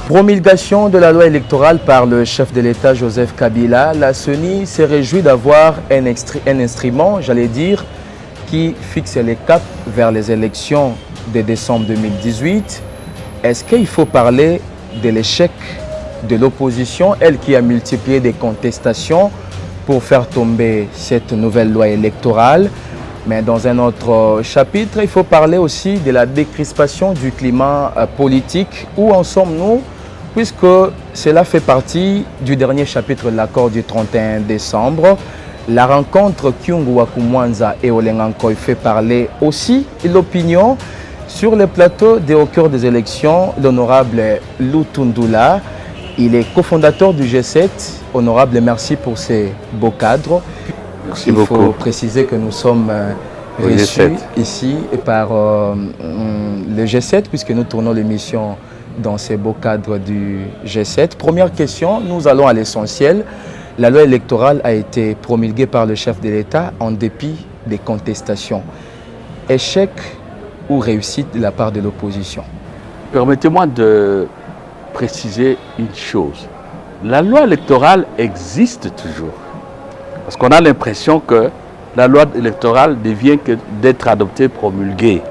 Promulgation de la loi électorale par le chef de l'État Joseph Kabila, la CENI s'est réjouie d'avoir un instrument, j'allais dire, qui fixe les caps vers les élections de décembre 2018. Est-ce qu'il faut parler de l'échec de l'opposition, elle qui a multiplié des contestations pour faire tomber cette nouvelle loi électorale? Mais dans un autre chapitre, il faut parler aussi de la décrispation du climat politique. Où en sommes-nous? Puisque cela fait partie du dernier chapitre de l'accord du 31 décembre. La rencontre Kyungu Wakumwanza et Olengankoy fait parler aussi l'opinion. Sur le plateau au cœur des élections, l'honorable Lutundula, il est cofondateur du G7. Honorable, merci pour ces beaux cadres. Merci beaucoup. Il faut préciser que nous sommes reçus ici par le G7, puisque nous tournons l'émission dans ces beaux cadres du G7. Première question, nous allons à l'essentiel. La loi électorale a été promulguée par le chef de l'État en dépit des contestations. Échec ou réussite de la part de l'opposition? Permettez-moi de préciser une chose. La loi électorale existe toujours. Parce qu'on a l'impression que la loi électorale devient que d'être adoptée, promulguée.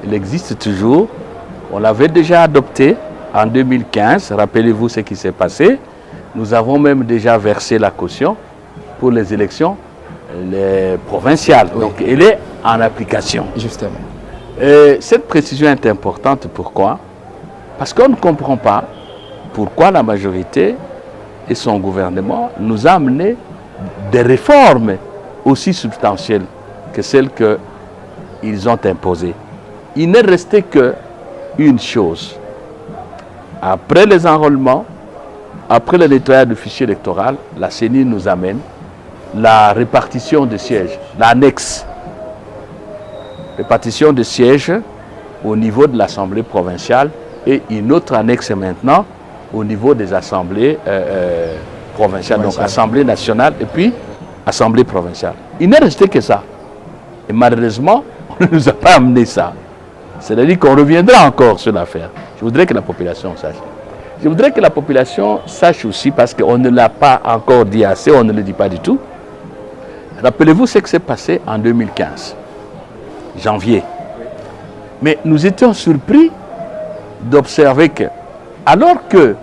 Elle existe toujours. On l'avait déjà adoptée en 2015. Rappelez-vous ce qui s'est passé. Nous avons même déjà versé la caution pour les élections provinciales. Oui. Donc, elle est en application. Justement. Et cette précision est importante. Pourquoi? Parce qu'on ne comprend pas pourquoi la majorité et son gouvernement nous a amené des réformes aussi substantielles que celles qu'ils ont imposées. Il n'est resté qu'une chose. Après les enrôlements, après le nettoyage du fichier électoral, la CENI nous amène la répartition de sièges, l'annexe. Répartition de sièges au niveau de l'Assemblée provinciale et une autre annexe maintenant au niveau des assemblées provinciales, donc Assemblée nationale et puis Assemblée provinciale. Il n'est resté que ça. Et malheureusement, on ne nous a pas amené ça. C'est-à-dire qu'on reviendra encore sur l'affaire. Je voudrais que la population sache. Je voudrais que la population sache aussi, parce qu'on ne l'a pas encore dit assez, on ne le dit pas du tout. Rappelez-vous ce qui s'est passé en 2015, janvier. Mais nous étions surpris d'observer que, alors que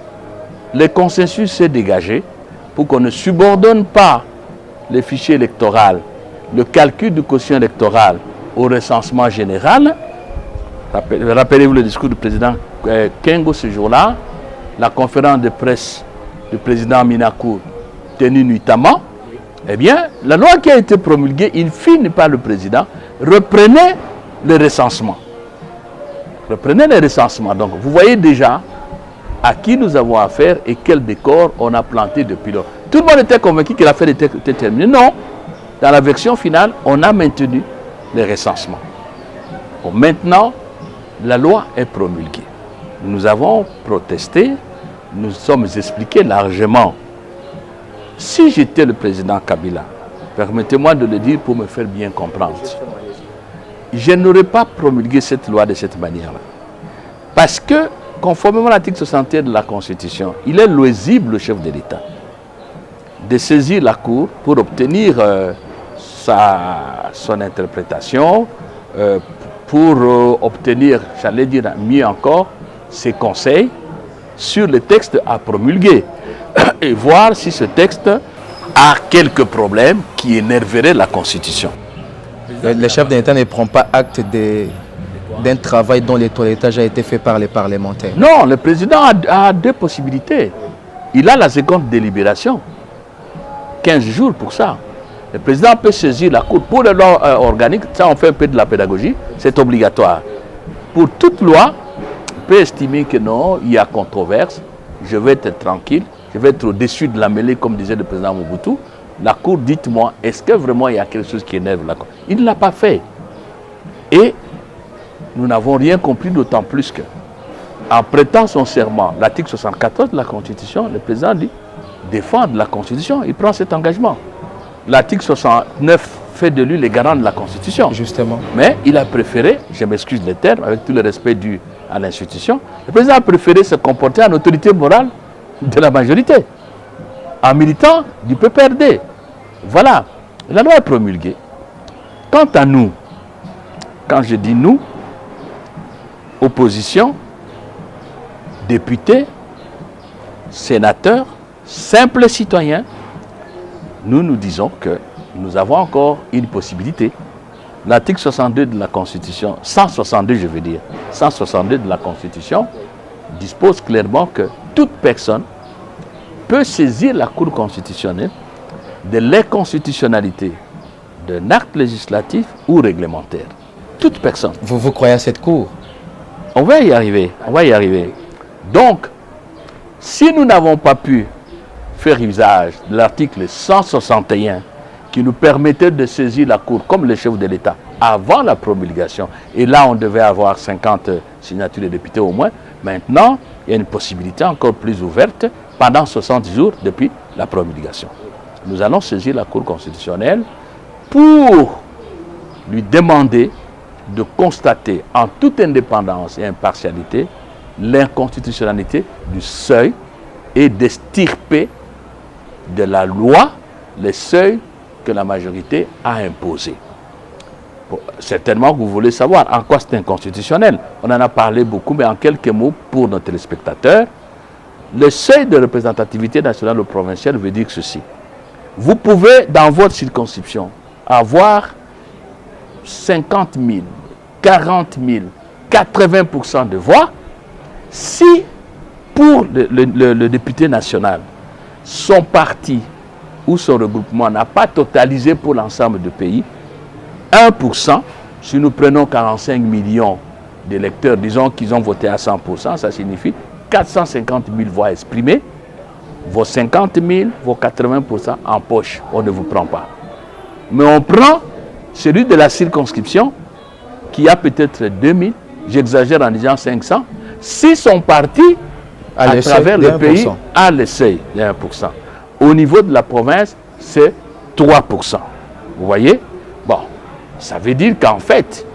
le consensus s'est dégagé pour qu'on ne subordonne pas le fichier électoral, le calcul du quotient électoral au recensement général. Rappelez-vous le discours du président Kengo ce jour-là, la conférence de presse du président Minakou tenue nuitamment. Eh bien, la loi qui a été promulguée, in fine par le président, reprenait le recensement. Reprenait le recensement. Donc, vous voyez déjà à qui nous avons affaire et quel décor on a planté depuis lors. Tout le monde était convaincu que l'affaire était terminée. Non, dans la version finale, on a maintenu les recensements. Bon, maintenant, la loi est promulguée. Nous avons protesté, nous sommes expliqués largement. Si j'étais le président Kabila, permettez-moi de le dire pour me faire bien comprendre, je n'aurais pas promulgué cette loi de cette manière-là. Parce que, conformément à l'article 61 de la Constitution, il est loisible au chef de l'État de saisir la Cour pour obtenir son interprétation, pour obtenir, j'allais dire mieux encore, ses conseils sur le texte à promulguer et voir si ce texte a quelques problèmes qui énerveraient la Constitution. Le chef de l'État ne prend pas acte d'un travail dont le toilettage a été fait par les parlementaires. Non, le président a deux possibilités. Il a la seconde délibération. 15 jours pour ça. Le président peut saisir la Cour pour les lois organiques. Ça, on fait un peu de la pédagogie. C'est obligatoire. Pour toute loi, on peut estimer que non, il y a controverse. Je vais être tranquille. Je vais être au-dessus de la mêlée, comme disait le président Mobutu. La Cour, dites-moi, est-ce que vraiment il y a quelque chose qui énerve la Cour? Il ne l'a pas fait. Et nous n'avons rien compris, d'autant plus que, en prêtant son serment, l'article 74 de la Constitution, le président dit défendre la Constitution. Il prend cet engagement. L'article 69 fait de lui le garant de la Constitution. Justement. Mais il a préféré, je m'excuse les termes, avec tout le respect dû à l'institution, le président a préféré se comporter en autorité morale de la majorité, en militant du PPRD. Voilà, la loi est promulguée. Quant à nous, quand je dis nous, opposition, députés, sénateurs, simples citoyens, nous disons que nous avons encore une possibilité. L'article 62 de la Constitution, 162 je veux dire, 162 de la Constitution dispose clairement que toute personne peut saisir la Cour constitutionnelle de l'inconstitutionnalité d'un acte législatif ou réglementaire. Toute personne. Vous croyez à cette Cour? On va y arriver, on va y arriver. Donc, si nous n'avons pas pu faire usage de l'article 161 qui nous permettait de saisir la Cour comme le chef de l'État avant la promulgation, et là on devait avoir 50 signatures de députés au moins, maintenant il y a une possibilité encore plus ouverte pendant 60 jours depuis la promulgation. Nous allons saisir la Cour constitutionnelle pour lui demander de constater en toute indépendance et impartialité l'inconstitutionnalité du seuil et d'extirper de la loi les seuils que la majorité a imposés. Bon, certainement que vous voulez savoir en quoi c'est inconstitutionnel. On en a parlé beaucoup, mais en quelques mots pour nos téléspectateurs. Le seuil de représentativité nationale ou provinciale veut dire ceci. Vous pouvez, dans votre circonscription, avoir 50 000, 40 000, 80% de voix si, pour le député national, son parti ou son regroupement n'a pas totalisé pour l'ensemble du pays 1%, si nous prenons 45 millions d'électeurs, disons qu'ils ont voté à 100%, ça signifie 450 000 voix exprimées, vos 50 000, vos 80% en poche, on ne vous prend pas. Mais on prend celui de la circonscription qui a peut-être 2000, j'exagère en disant 500, si son parti, à travers le pays, a le seuil de 1%. Au niveau de la province, c'est 3%. Vous voyez? Bon, ça veut dire qu'en fait,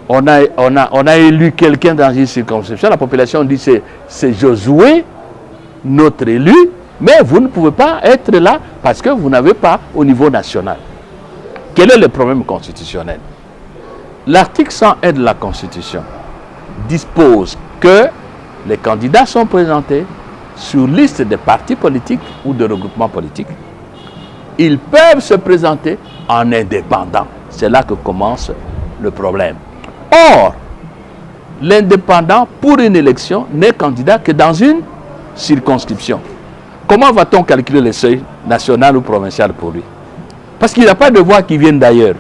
on a élu quelqu'un dans une circonscription, la population dit c'est Josué, notre élu, mais vous ne pouvez pas être là parce que vous n'avez pas au niveau national. Quel est le problème constitutionnel? L'article 101 de la Constitution dispose que les candidats sont présentés sur liste de partis politiques ou de regroupements politiques. Ils peuvent se présenter en indépendant. C'est là que commence le problème. Or, l'indépendant pour une élection n'est candidat que dans une circonscription. Comment va-t-on calculer le seuil national ou provincial pour lui? Parce qu'il n'y a pas de voix qui viennent d'ailleurs.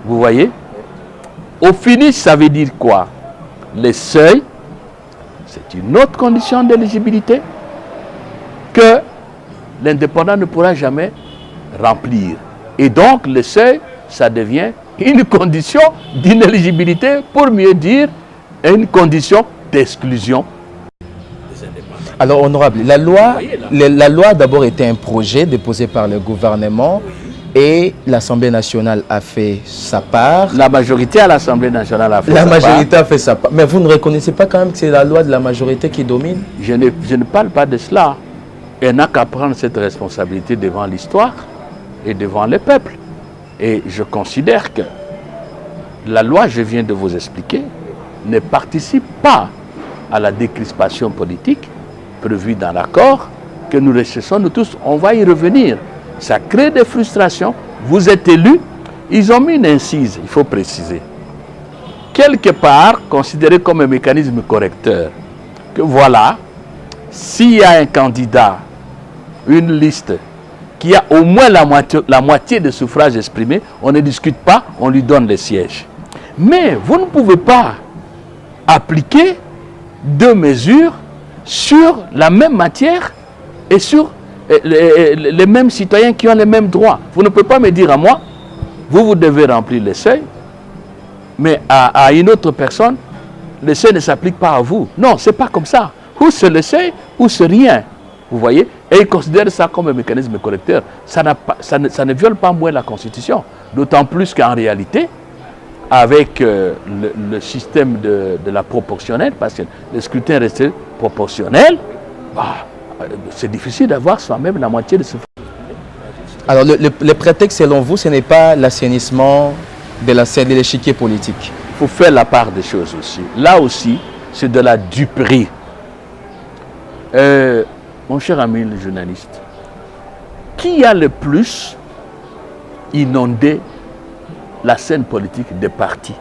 Vous voyez? Au finish, ça veut dire quoi? Les seuils, c'est une autre condition d'éligibilité que l'indépendant ne pourra jamais remplir. Et donc, le seuil, ça devient une condition d'inéligibilité, pour mieux dire, une condition d'exclusion. Alors, honorable, la loi d'abord était un projet déposé par le gouvernement et l'Assemblée nationale a fait sa part. La majorité à l'Assemblée nationale a fait sa part. La majorité a fait sa part. Mais vous ne reconnaissez pas quand même que c'est la loi de la majorité qui domine? Je ne parle pas de cela. Elle n'a qu'à prendre cette responsabilité devant l'histoire et devant le peuple. Et je considère que la loi, je viens de vous expliquer, ne participe pas à la décrispation politique prévue dans l'accord que nous recherchons, nous tous. On va y revenir. Ça crée des frustrations. Vous êtes élus. Ils ont mis une incise, il faut préciser. Quelque part, considéré comme un mécanisme correcteur. Que voilà, s'il y a un candidat, une liste, qui a au moins la moitié de suffrages exprimés, on ne discute pas, on lui donne les sièges. Mais vous ne pouvez pas appliquer deux mesures sur la même matière et sur les mêmes citoyens qui ont les mêmes droits. Vous ne pouvez pas me dire à moi, vous devez remplir les seuils, mais à une autre personne, le seuil ne s'applique pas à vous. Non, ce n'est pas comme ça. Ou c'est le seuil, ou c'est rien. Vous voyez? Et ils considèrent ça comme un mécanisme correcteur. Ça ne viole pas moins la Constitution. D'autant plus qu'en réalité, avec le système de la proportionnelle, parce que le scrutin restait proportionnel, c'est difficile d'avoir soi-même la moitié de ce. Alors, le prétexte, selon vous, ce n'est pas l'assainissement de l'échiquier politique. Il faut faire la part des choses aussi. Là aussi, c'est de la duperie. Mon cher ami le journaliste, qui a le plus inondé la scène politique des partis?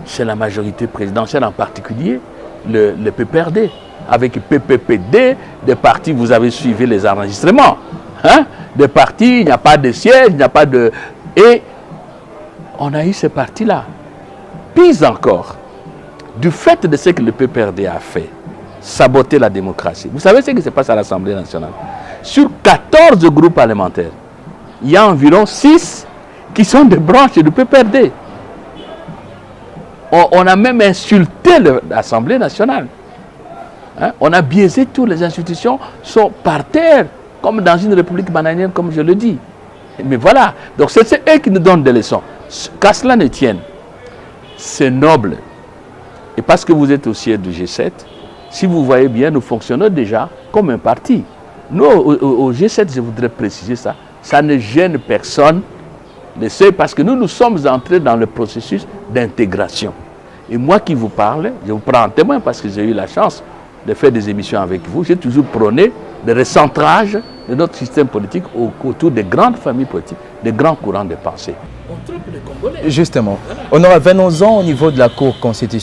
C'est la majorité présidentielle, en particulier le PPRD. Avec PPPD, des partis, vous avez suivi les enregistrements. Hein? Des partis, il n'y a pas de siège, il n'y a pas de... Et on a eu ces partis-là. Pis encore, du fait de ce que le PPRD a fait, saboter la démocratie. Vous savez ce qui se passe à l'Assemblée nationale? Sur 14 groupes parlementaires, il y a environ 6 qui sont des branches du PPRD. On a même insulté l'Assemblée nationale. Hein? On a biaisé toutes les institutions, sont par terre, comme dans une république bananienne, comme je le dis. Mais voilà, donc c'est eux qui nous donnent des leçons. Qu'à cela ne tienne, c'est noble. Et parce que vous êtes au siège du G7, si vous voyez bien, nous fonctionnons déjà comme un parti. Nous, au G7, je voudrais préciser ça, ça ne gêne personne, parce que nous sommes entrés dans le processus d'intégration. Et moi qui vous parle, je vous prends en témoin parce que j'ai eu la chance de faire des émissions avec vous. J'ai toujours prôné le recentrage de notre système politique autour des grandes familles politiques, des grands courants de pensée. Justement, venons-en au niveau de la Cour constitutionnelle.